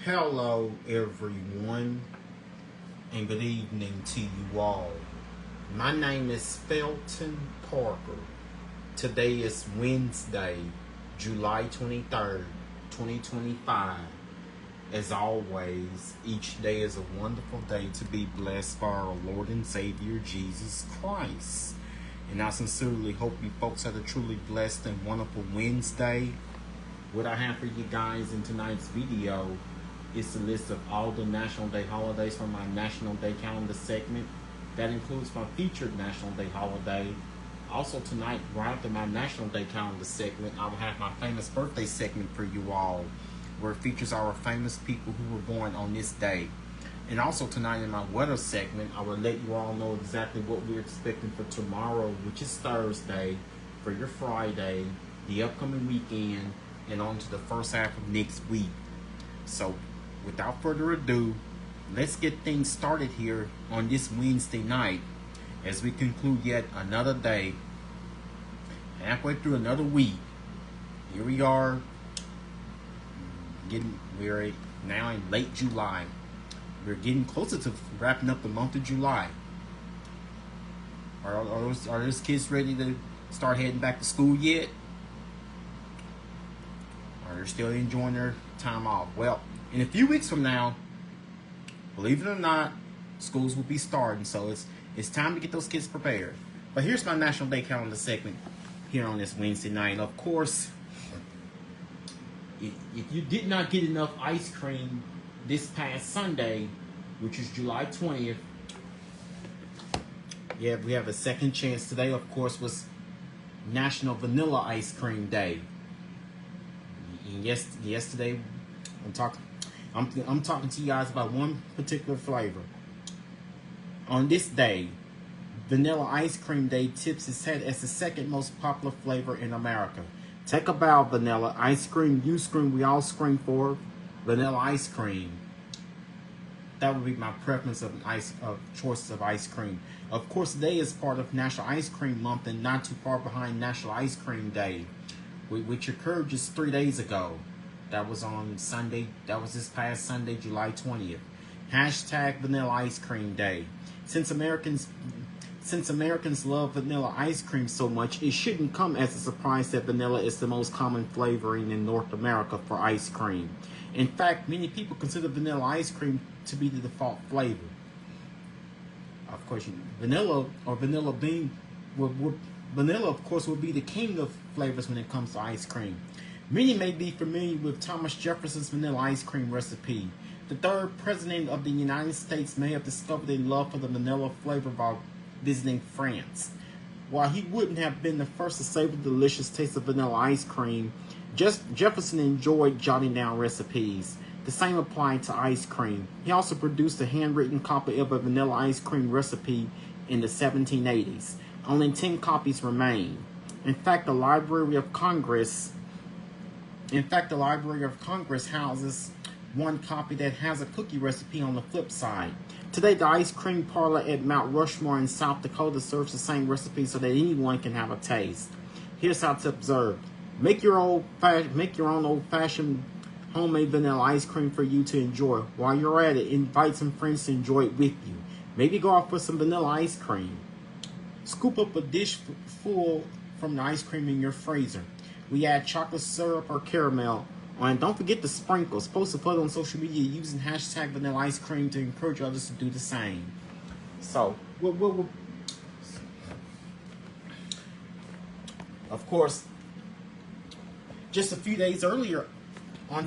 Hello, everyone, and good evening to you all. My name is Felton Parker. Today is Wednesday, July 23rd, 2025. As always, each day is a wonderful day to be blessed by our Lord and Savior Jesus Christ. And I sincerely hope you folks had a truly blessed and wonderful Wednesday. What I have for you guys in tonight's video is a list of all the National Day holidays from my National Day calendar segment. That includes my featured National Day holiday. Also tonight, right after my National Day calendar segment, I will have my famous birthday segment for you all, where it features our famous people who were born on this day. And also tonight in my weather segment, I will let you all know exactly what we're expecting for tomorrow, which is Thursday, for your Friday, the upcoming weekend, and on to the first half of next week. So, without further ado, let's get things started here on this Wednesday night as we conclude yet another day, halfway through another week. Here we are, we're now in late July. We're getting closer to wrapping up the month of July. Are those kids ready to start heading back to school yet? Or they're still enjoying their time off? Well, in a few weeks from now, believe it or not, schools will be starting, so it's time to get those kids prepared. But here's my National Day calendar segment here on this Wednesday night. Of course, if you did not get enough ice cream this past Sunday, which is July 20th, yeah, we have a second chance. Today, of course, was National Vanilla Ice Cream Day. And yesterday, I'm talking to you guys about one particular flavor. On this day, Vanilla Ice Cream Day tips its head as the second most popular flavor in America. Take a bow, vanilla ice cream. You scream, we all scream for vanilla ice cream. That would be my preference of choices of ice cream. Of course, today is part of National Ice Cream Month and not too far behind National Ice Cream Day, which occurred just 3 days ago. That was on Sunday. That was this past Sunday, July 20th. Hashtag Vanilla Ice Cream Day. Since Americans love vanilla ice cream so much, it shouldn't come as a surprise that vanilla is the most common flavoring in North America for ice cream. In fact, many people consider vanilla ice cream to be the default flavor. Of course, vanilla or vanilla bean, vanilla, of course, will be the king of flavors when it comes to ice cream. Many may be familiar with Thomas Jefferson's vanilla ice cream recipe. The third president of the United States may have discovered a love for the vanilla flavor while visiting France. While he wouldn't have been the first to savor the delicious taste of vanilla ice cream, Jefferson enjoyed jotting down recipes. The same applied to ice cream. He also produced a handwritten copy of a vanilla ice cream recipe in the 1780s. Only 10 copies remain. In fact, the Library of Congress houses one copy that has a cookie recipe on the flip side. Today, the ice cream parlor at Mount Rushmore in South Dakota serves the same recipe so that anyone can have a taste. Here's how to observe. Make your own old-fashioned homemade vanilla ice cream for you to enjoy. While you're at it, invite some friends to enjoy it with you. Maybe go out for some vanilla ice cream. Scoop up a dish full from the ice cream in your freezer. We add chocolate syrup or caramel. And don't forget the sprinkles. Post a photo on social media using hashtag vanilla ice cream to encourage others to do the same. So, of course, just a few days earlier, on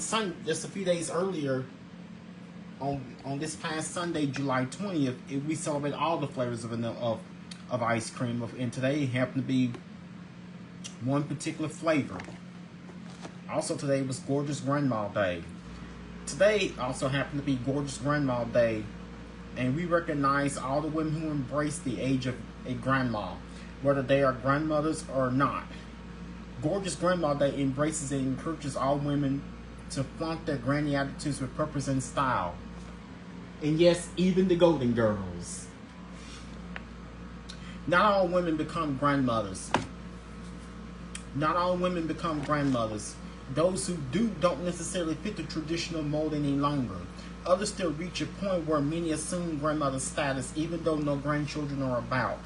this past Sunday, July 20th, we celebrate all the flavors of vanilla of ice cream. And today it happened to be one particular flavor. Also today was Gorgeous Grandma Day. Today also happened to be Gorgeous Grandma Day, and we recognize all the women who embrace the age of a grandma, whether they are grandmothers or not. Gorgeous Grandma Day embraces and encourages all women to flaunt their granny attitudes with purpose and style. And yes, even the Golden Girls. Not all women become grandmothers. Those who do don't necessarily fit the traditional mold any longer. Others still reach a point where many assume grandmother status even though no grandchildren are about.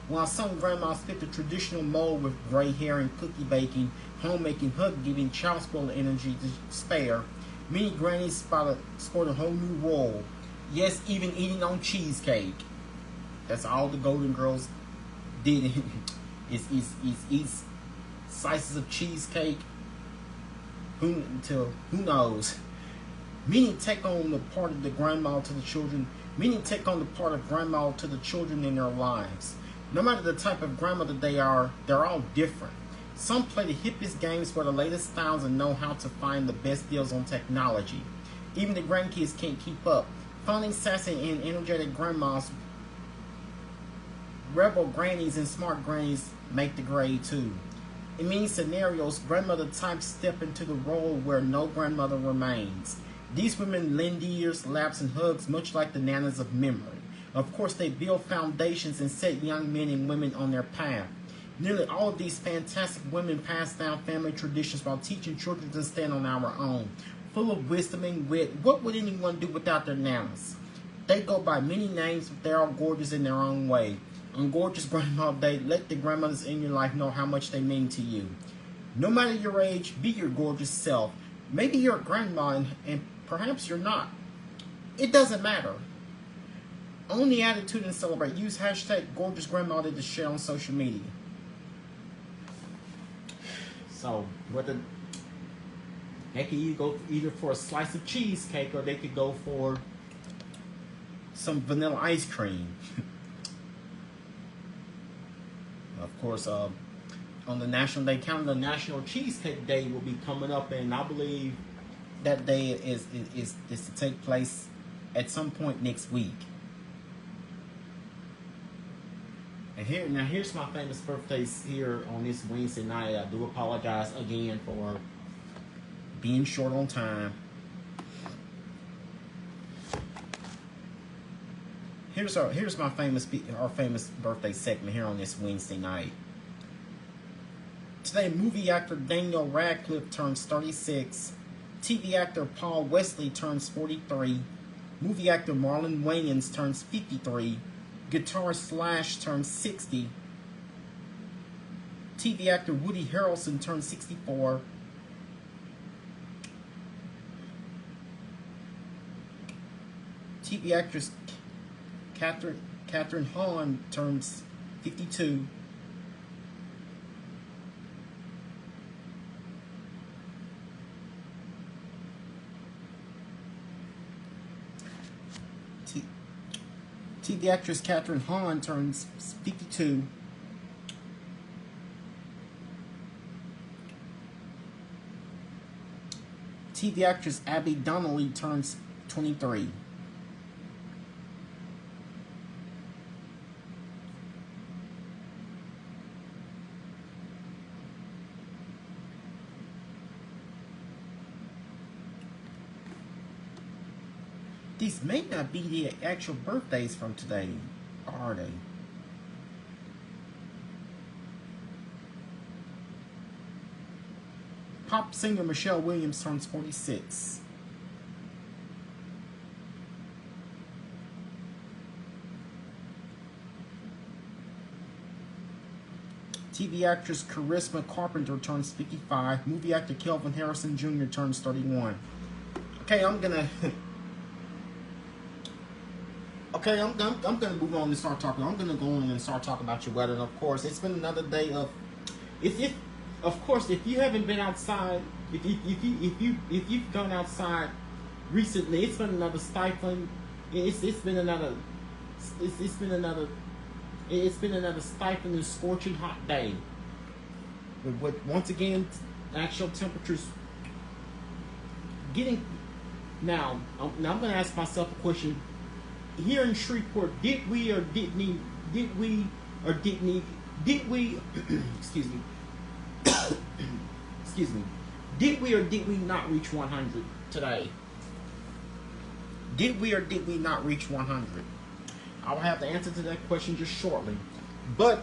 While some grandmas fit the traditional mold with gray hair and cookie baking, homemaking, hug giving, child spoiler energy to spare, many grannies sport a whole new role. Yes, even eating on cheesecake. That's all the Golden Girls did. is eat slices of cheesecake. Who knows? Many take on the part of the grandma to the children. Many take on the part of grandma to the children in their lives. No matter the type of grandmother they are, they're all different. Some play the hippest games for the latest styles and know how to find the best deals on technology. Even the grandkids can't keep up. Finding sassy and energetic grandmas, rebel grannies, and smart grannies make the grade too. In many scenarios, grandmother types step into the role where no grandmother remains. These women lend ears, laps, and hugs much like the nanas of memory. Of course, they build foundations and set young men and women on their path. Nearly all of these fantastic women pass down family traditions while teaching children to stand on our own. Full of wisdom and wit, what would anyone do without their nanas? They go by many names, but they're all gorgeous in their own way. On Gorgeous Grandma Day, let the grandmothers in your life know how much they mean to you. No matter your age, be your gorgeous self. Maybe you're a grandma and perhaps you're not. It doesn't matter. Own the attitude and celebrate. Use hashtag Gorgeous Grandma Day to share on social media. So, they could either go either for a slice of cheesecake or they could go for some vanilla ice cream. Of course, on the National Day calendar, National Cheesecake Day will be coming up, and I believe that day is to take place at some point next week. And here's my famous birthdays here on this Wednesday night. I do apologize again for being short on time. Here's our famous birthday segment here on this Wednesday night. Today, movie actor Daniel Radcliffe turns 36. TV actor Paul Wesley turns 43. Movie actor Marlon Wayans turns 53. Guitarist Slash turns 60. TV actor Woody Harrelson turns 64. TV actress Catherine Hahn turns 52. TV actress Catherine Hahn turns 52. TV actress Abby Donnelly turns 23. These may not be the actual birthdays from today, are they? Pop singer Michelle Williams turns 46. TV actress Charisma Carpenter turns 55. Movie actor Kelvin Harrison Jr. turns 31. Okay, I'm gonna move on and start talking. I'm gonna go on and start talking about your weather. And of course, it's been another day of. If you haven't been outside, if you've gone outside recently, it's been another stifling. It's been another stifling and scorching hot day. With once again, actual temperatures getting. Now I'm going to ask myself a question. Here in Shreveport, did we excuse me, did we or did we not reach 100 today? Did we or did we not reach 100? I will have the answer to that question just shortly. But,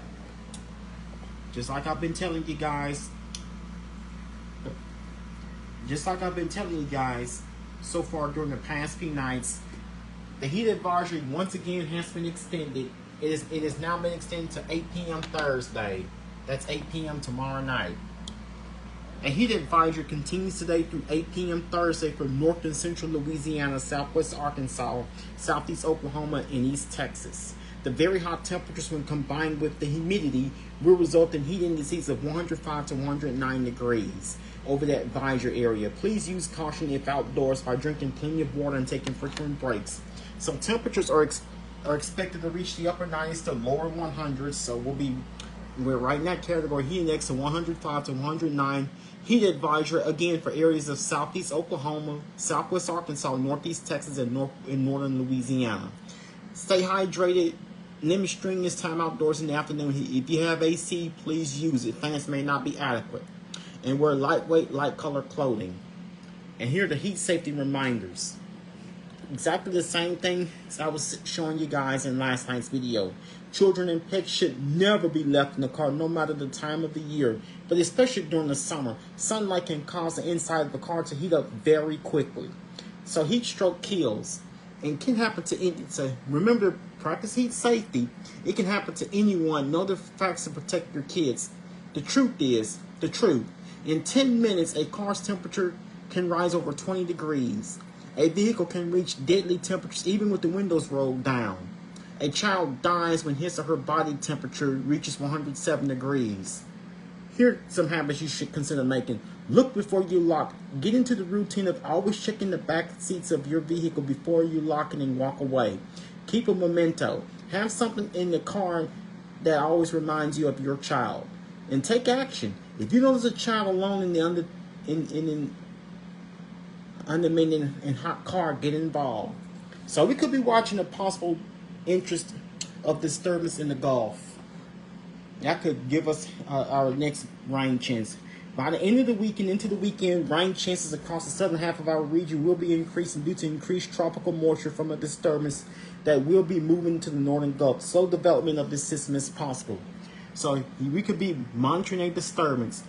just like I've been telling you guys, just like I've been telling you guys so far during the past few nights, the heat advisory once again has been extended. It has now been extended to 8 p.m. Thursday. That's 8 p.m. tomorrow night. A heat advisory continues today through 8 p.m. Thursday for north and central Louisiana, southwest Arkansas, southeast Oklahoma, and east Texas. The very hot temperatures, when combined with the humidity, will result in heat indices of 105 to 109 degrees over that advisory area. Please use caution if outdoors by drinking plenty of water and taking frequent breaks. So temperatures are expected to reach the upper 90s to lower 100s. So we're right in that category. Heat index of 105 to 109. Heat advisory again for areas of southeast Oklahoma, southwest Arkansas, northeast Texas, and northern Louisiana. Stay hydrated. Limit strenuous time outdoors in the afternoon. If you have AC, please use it. Fans may not be adequate. And wear lightweight, light color clothing. And here are the heat safety reminders. Exactly the same thing as I was showing you guys in last night's video. Children and pets should never be left in the car, no matter the time of the year, but especially during the summer. Sunlight can cause the inside of the car to heat up very quickly. So heat stroke kills, and can happen to any. So remember, practice heat safety. It can happen to anyone. Know the facts to protect your kids. The truth is, in 10 minutes, a car's temperature can rise over 20 degrees. A vehicle can reach deadly temperatures even with the windows rolled down. A child dies when his or her body temperature reaches 107 degrees. Here are some habits you should consider making. Look before you lock. Get into the routine of always checking the back seats of your vehicle before you lock it and walk away. Keep a memento. Have something in the car that always reminds you of your child. And take action. If you know there's a child alone in the unmanned and hot car, get involved. So we could be watching a possible interest of disturbance in the Gulf. That could give us our next rain chance. By the end of the week and into the weekend, rain chances across the southern half of our region will be increasing due to increased tropical moisture from a disturbance that will be moving to the northern Gulf. Slow development of this system is possible. So we could be monitoring a disturbance.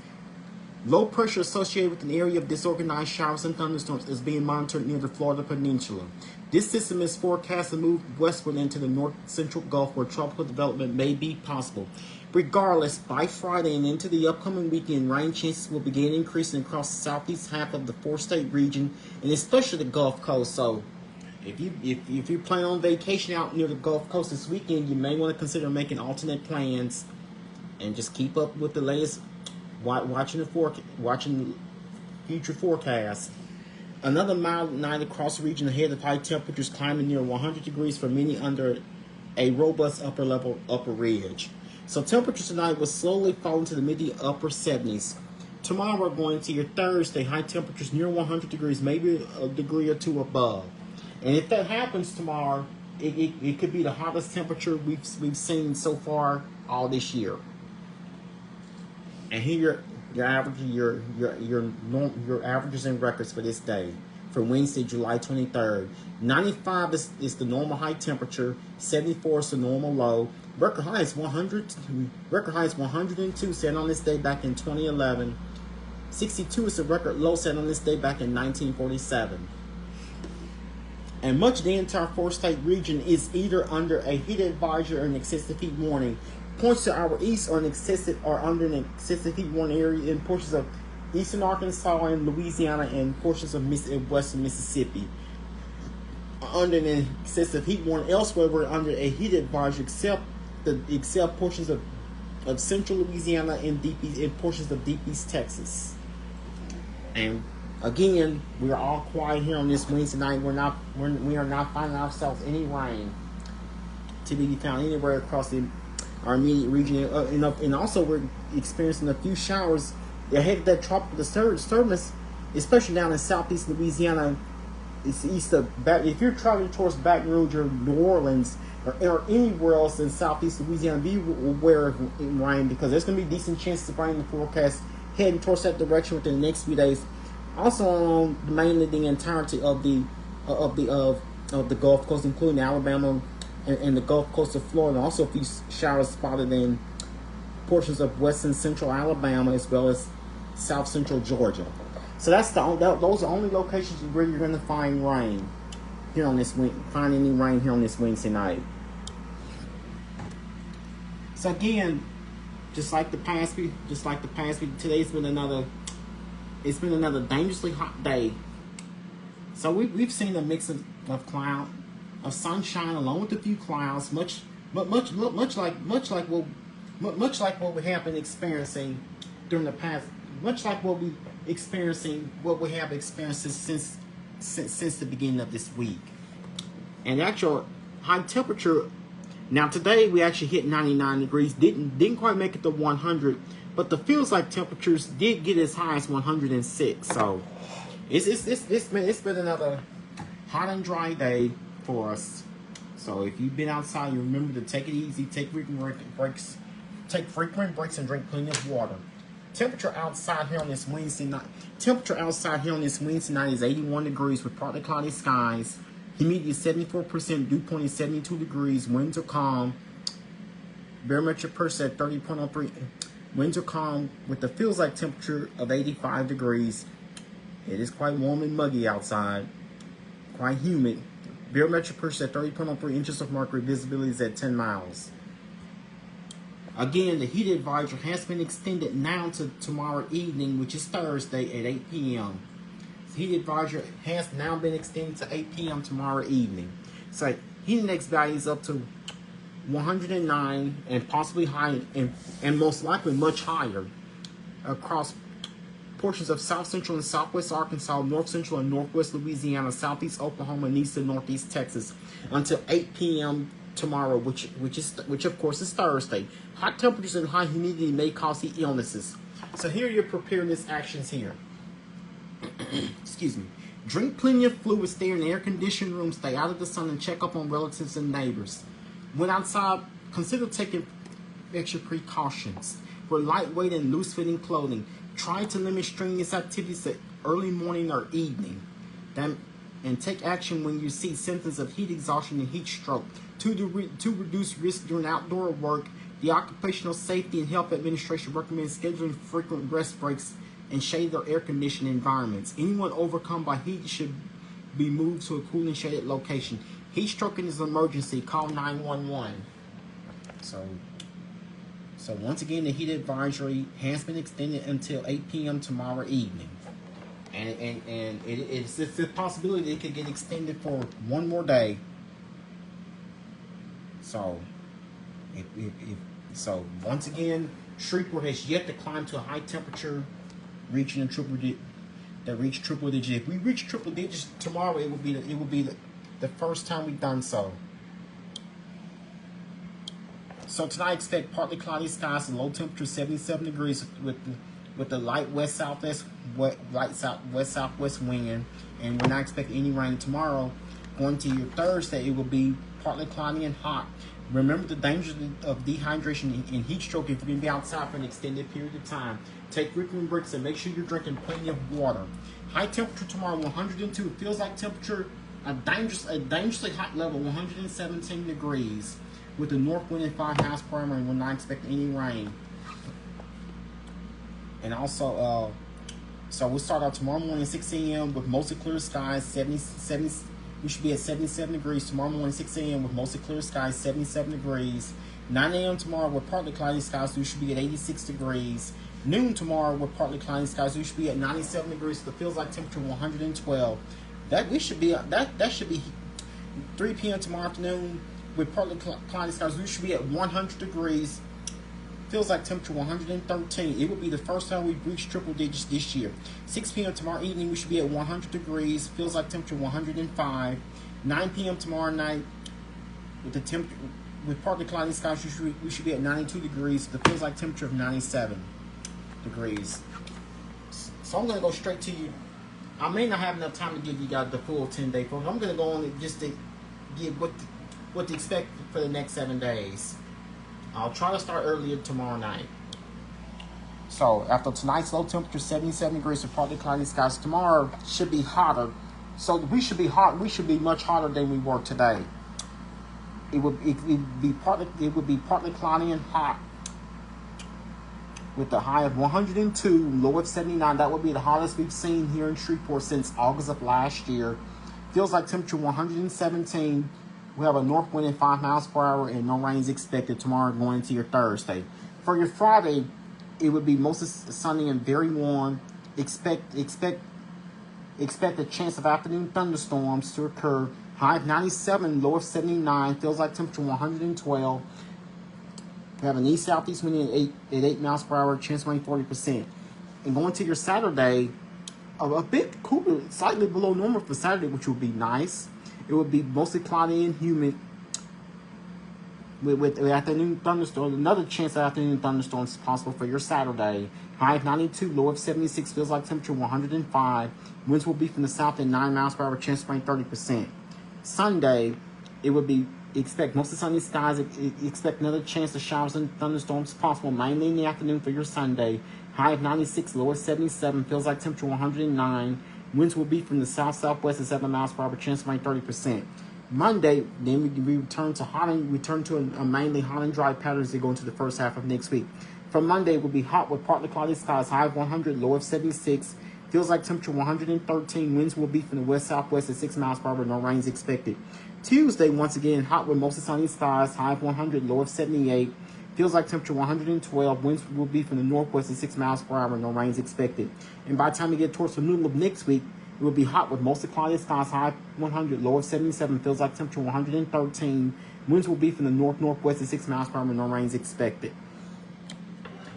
Low pressure associated with an area of disorganized showers and thunderstorms is being monitored near the Florida Peninsula. This system is forecast to move westward into the north central Gulf, where tropical development may be possible. Regardless, by Friday and into the upcoming weekend, rain chances will begin increasing across the southeast half of the four-state region, and especially the Gulf Coast. So if you plan on vacation out near the Gulf Coast this weekend, you may want to consider making alternate plans and just keep up with the latest, watching future forecasts. Another mild night across the region ahead of high temperatures climbing near 100 degrees for many under a robust upper ridge. So temperatures tonight will slowly fall into the mid to upper 70s. Tomorrow we're going to your Thursday, high temperatures near 100 degrees, maybe a degree or two above. And if that happens tomorrow, it could be the hottest temperature we've seen so far all this year. And here your averages and records for this day. For Wednesday, July 23rd. 95 is the normal high temperature. 74 is the normal low. Record high is 102 set on this day back in 2011. 62 is the record low set on this day back in 1947. And much of the entire four-state region is either under a heat advisory or an excessive heat warning. Points to our east are under an excessive heat warning area in portions of eastern Arkansas and Louisiana and portions of western Mississippi. Under an excessive heat warning elsewhere, we're under a heat advisory except portions of central Louisiana and portions of deep East Texas. And again, we are all quiet here on this Wednesday night. We are not finding ourselves any rain to be found anywhere across our immediate region, and also we're experiencing a few showers ahead of that tropical disturbance, especially down in southeast Louisiana. It's east of if you're traveling towards Baton Rouge or New Orleans or anywhere else in southeast Louisiana, be aware of rain, because there's going to be decent chances of rain in the forecast heading towards that direction within the next few days. Also on mainly the entirety of the Gulf Coast, including Alabama and the Gulf Coast of Florida. Also a few showers spotted in portions of western central Alabama as well as south central Georgia. So those are only locations where you're going to find rain here on this find any rain here on this Wednesday night. So again, just like the past week, today's been another dangerously hot day. So we've seen a mix of cloud, of sunshine along with a few clouds, much like what we have been experiencing during the past, much like what we have experienced since the beginning of this week. And actual high temperature. Now today we actually hit 99 degrees. Didn't quite make it to 100, but the feels like temperatures did get as high as 106. So it's been another hot and dry day for us. So if you've been outside, you remember to take it easy, take frequent breaks, and drink plenty of water. Temperature outside here on this Wednesday night is 81 degrees with partly cloudy skies. Humidity is 74%, dew point is 72 degrees, winds are calm. Barometric pressure at 30.03. Winds are calm with the feels like temperature of 85 degrees. It is quite warm and muggy outside, quite humid. Barometric pressure at 30.03 inches of mercury, visibility is at 10 miles. Again, the heat advisory has been extended now to tomorrow evening, which is Thursday at 8 p.m. Heat advisory has now been extended to 8 p.m. tomorrow evening. So heat index values up to 109 and possibly high and most likely much higher across portions of south central and southwest Arkansas, north central and northwest Louisiana, southeast Oklahoma, and east and northeast Texas until 8 p.m. tomorrow, which of course is Thursday. Hot temperatures and high humidity may cause heat illnesses. So here are your preparedness actions here. Excuse me. Drink plenty of fluids, stay in air-conditioned rooms, stay out of the sun, and check up on relatives and neighbors. When outside, consider taking extra precautions. Wear lightweight and loose-fitting clothing. Try to limit strenuous activities at early morning or evening. And take action when you see symptoms of heat exhaustion and heat stroke. To reduce risk during outdoor work, the Occupational Safety and Health Administration recommends scheduling frequent rest breaks and shaded or air-conditioned environments. Anyone overcome by heat should be moved to a cool and shaded location. Heat stroke is an emergency. Call 911. So once again, the heat advisory has been extended until 8 p.m. tomorrow evening. And it's a possibility that it could get extended for one more day. So, once again, Shreveport has yet to climb to a high temperature, reaching triple digits. If we reach triple digits tomorrow, it will be the first time we've done so. So tonight, expect partly cloudy skies and low temperature 77 degrees with the light west-southwest wind, and we're not expecting any rain tomorrow. Going to your Thursday, it will be partly cloudy and hot. Remember the dangers of dehydration and heat stroke if you're going to be outside for an extended period of time. Take frequent breaks and make sure you're drinking plenty of water. High temperature tomorrow, 102. It feels like temperature, a dangerously hot level, 117 degrees. With the north wind at 5 miles per hour, and we're not expecting any rain. And also, so we'll start out tomorrow morning at 6 a.m. with mostly clear skies, we should be at 77 degrees tomorrow morning, 6 a.m. with mostly clear skies, 77 degrees. 9 a.m. tomorrow with partly cloudy skies, we should be at 86 degrees. Noon tomorrow with partly cloudy skies, we should be at 97 degrees. So it feels like temperature 112. That should be 3 p.m. tomorrow afternoon with partly cloudy skies, we should be at 100 degrees. Feels like temperature 113. It will be the first time we've reached triple digits this year. 6 p.m. tomorrow evening, we should be at 100 degrees. Feels like temperature 105. 9 p.m. tomorrow night, with partly cloudy skies, we should be at 92 degrees. The feels like temperature of 97 degrees. So I'm going to go straight to you. I may not have enough time to give you guys the full 10-day program. I'm going to go on just to give what to expect for the next 7 days. I'll try to start earlier tomorrow night. So after tonight's low temperature 77 degrees with partly cloudy skies, tomorrow should be hotter. So we should be hot. We should be much hotter than we were today. It would be partly cloudy and hot with a high of 102, low of 79. That would be the hottest we've seen here in Shreveport since August of last year. Feels like temperature 117. We have a north wind at 5 miles per hour and no rains expected tomorrow going into your Thursday. For your Friday, it would be mostly sunny and very warm. Expect a chance of afternoon thunderstorms to occur. High of 97, low of 79. Feels like temperature 112. We have an east-southeast wind at 8 miles per hour, chance of rain 40%. And going to your Saturday, a bit cooler, slightly below normal for Saturday, which would be nice. It would be mostly cloudy and humid with afternoon thunderstorms. Another chance of afternoon thunderstorms is possible for your Saturday. High of 92, low of 76, feels like temperature 105. Winds will be from the south at 9 miles per hour, chance of rain 30%. Sunday, it would be expect mostly sunny skies. Expect another chance of showers and thunderstorms possible, mainly in the afternoon for your Sunday. High of 96, low of 77, feels like temperature 109. Winds will be from the south-southwest at 7 miles per hour, chance of rain 30%. Monday, then we return to hot and a mainly hot and dry pattern as they go into the first half of next week. For Monday, it will be hot with partly cloudy skies, high of 100, low of 76. Feels like temperature 113. Winds will be from the west-southwest at 6 miles per hour, no rains expected. Tuesday, once again, hot with mostly sunny skies, high of 100, low of 78. Feels like temperature 112. Winds will be from the northwest at 6 miles per hour, no rains expected. And by the time we get towards the middle of next week, it will be hot with mostly cloudy skies, high of 100, low of 77. Feels like temperature 113. Winds will be from the north-northwest at 6 miles per hour, no rains expected.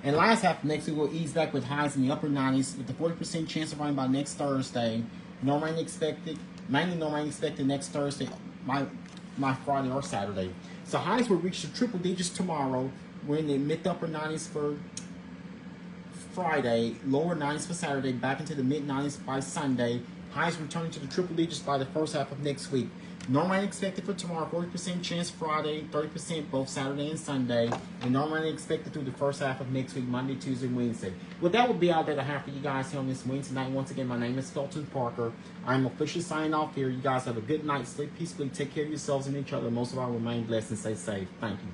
And last half of next week will ease back with highs in the upper 90s with a 40% chance of rain by next Thursday. No rain expected. Mainly no rain expected next Thursday, my Friday or Saturday. So highs will reach the triple digits tomorrow. We're in the mid to upper 90s for Friday, lower 90s for Saturday, back into the mid 90s by Sunday. Highs returning to the triple digits by the first half of next week. No rain expected for tomorrow, 40% chance Friday, 30% both Saturday and Sunday, and no rain expected through the first half of next week, Monday, Tuesday, Wednesday. Well, that will be all that I have for you guys here on this Wednesday night. Once again, my name is Felton Parker. I'm officially signing off here. You guys have a good night. Sleep peacefully. Take care of yourselves and each other. Most of all, remain blessed and stay safe. Thank you.